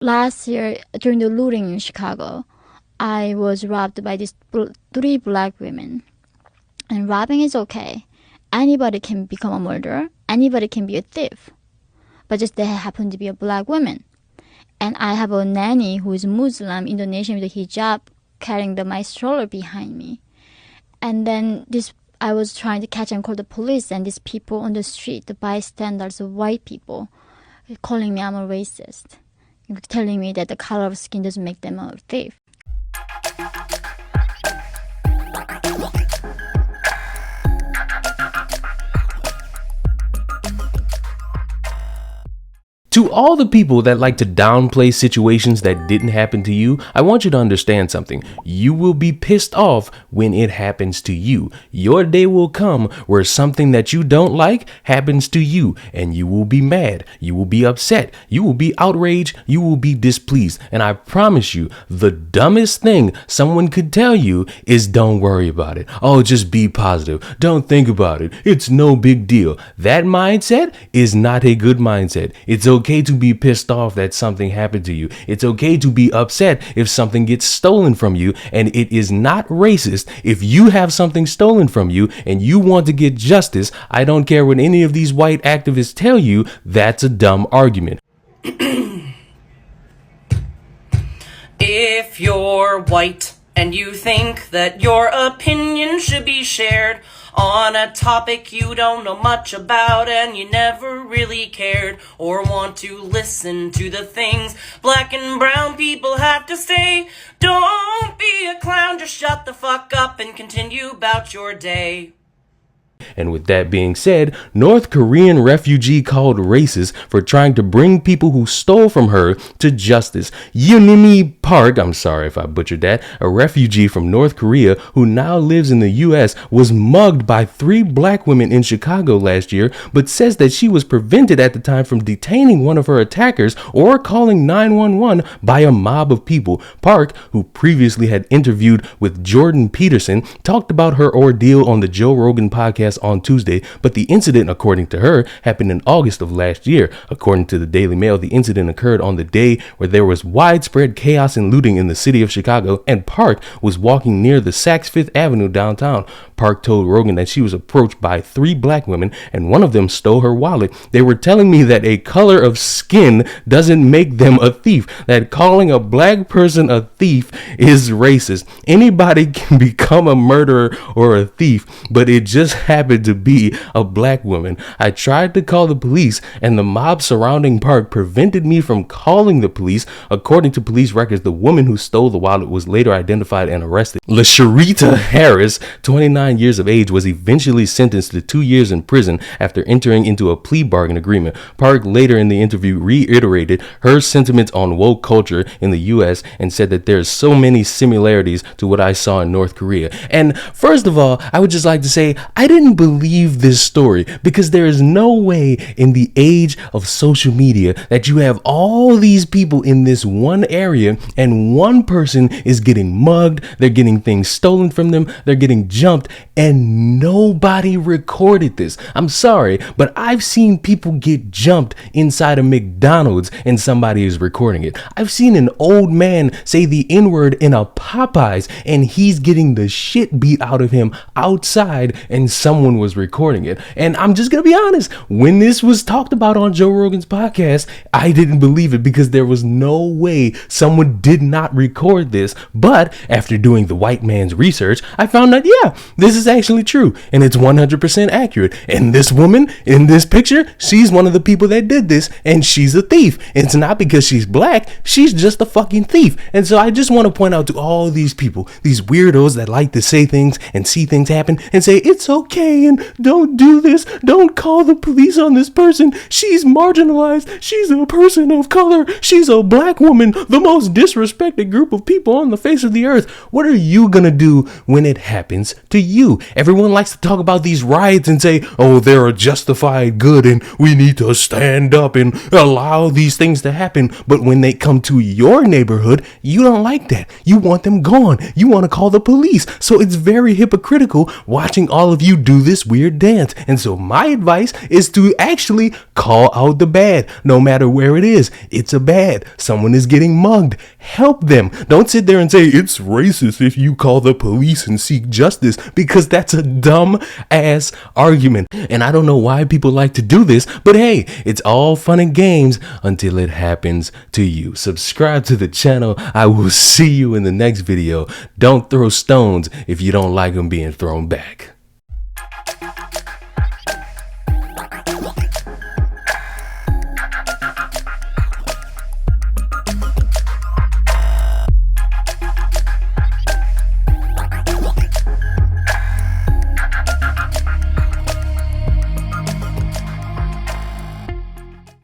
Last year, during the looting in Chicago, I was robbed by these three black women. And robbing is okay. Anybody can become a murderer. Anybody can be a thief. But just they happen to be a black woman. And I have a nanny who is Muslim, Indonesian with a hijab, carrying my stroller behind me. And then I was trying to catch and call the police, and these people on the street, the bystanders, white people, calling me I'm a racist, telling me that the color of skin doesn't make them a thief. To all the people that like to downplay situations that didn't happen to you, I want you to understand something. You will be pissed off when it happens to you. Your day will come where something that you don't like happens to you, and you will be mad. You will be upset. You will be outraged. You will be displeased. And I promise you, the dumbest thing someone could tell you is don't worry about it. Oh, just be positive. Don't think about it. It's no big deal. That mindset is not a good mindset. It's okay to be pissed off that something happened to you. It's okay to be upset if something gets stolen from you, and it is not racist if you have something stolen from you and you want to get justice. I don't care what any of these white activists tell you. That's a dumb argument. If you're white and you think that your opinion should be shared on a topic you don't know much about and you never really cared or want to listen to the things black and brown people have to say, don't be a clown, just shut the fuck up and continue about your day. And with that being said, North Korean refugee called racist for trying to bring people who stole from her to justice. Yeonmi Park, I'm sorry if I butchered that, a refugee from North Korea who now lives in the US, was mugged by 3 black women in Chicago last year, but says that she was prevented at the time from detaining one of her attackers or calling 911 by a mob of people. Park, who previously had interviewed with Jordan Peterson, talked about her ordeal on the Joe Rogan podcast on Tuesday, but the incident, according to her, happened in August of last year. According to the Daily Mail, the incident occurred on the day where there was widespread chaos and looting in the city of Chicago, and Park was walking near the Saks Fifth Avenue downtown. Park told Rogan that she was approached by 3 black women, and one of them stole her wallet. They were telling me that a color of skin doesn't make them a thief, that calling a black person a thief is racist. Anybody can become a murderer or a thief, but it just happened to be a black woman. I tried to call the police, and the mob surrounding Park prevented me from calling the police. According to police records, the woman who stole the wallet was later identified and arrested. LaSharita Harris, 29 years of age, was eventually sentenced to 2 years in prison after entering into a plea bargain agreement. Park later in the interview reiterated her sentiments on woke culture in the US and said that there's so many similarities to what I saw in North Korea. And first of all, I would just like to say I didn't believe this story because there is no way in the age of social media that you have all these people in this one area and one person is getting mugged, they're getting things stolen from them, they're getting jumped, and nobody recorded this. I'm sorry, but I've seen people get jumped inside a McDonald's and somebody is recording it. I've seen an old man say the N-word in a Popeyes and he's getting the shit beat out of him outside and someone was recording it. And I'm just gonna be honest, when this was talked about on Joe Rogan's podcast, I didn't believe it because there was no way someone did not record this. But after doing the white man's research, I found that yeah, this is actually true and it's 100% accurate. And this woman in this picture, she's one of the people that did this and she's a thief. It's not because she's black, she's just a fucking thief. And so I just want to point out to all these people, these weirdos that like to say things and see things happen and say it's okay and don't do this, don't call the police on this person, she's marginalized, she's a person of color, she's a black woman, the most disrespected group of people on the face of the earth. What are you gonna do when it happens to you? Everyone likes to talk about these riots and say, oh, they're a justified good and we need to stand up and allow these things to happen. But when they come to your neighborhood, you don't like that. You want them gone. You want to call the police. So it's very hypocritical watching all of you do this weird dance. And so my advice is to actually call out the bad, no matter where it is. It's a bad. Someone is getting mugged. Help them. Don't sit there and say it's racist if you call the police and seek justice, because that's a dumb ass argument. And I don't know why people like to do this, but hey, it's all fun and games until it happens to you. Subscribe to the channel. I will see you in the next video. Don't throw stones if you don't like them being thrown back.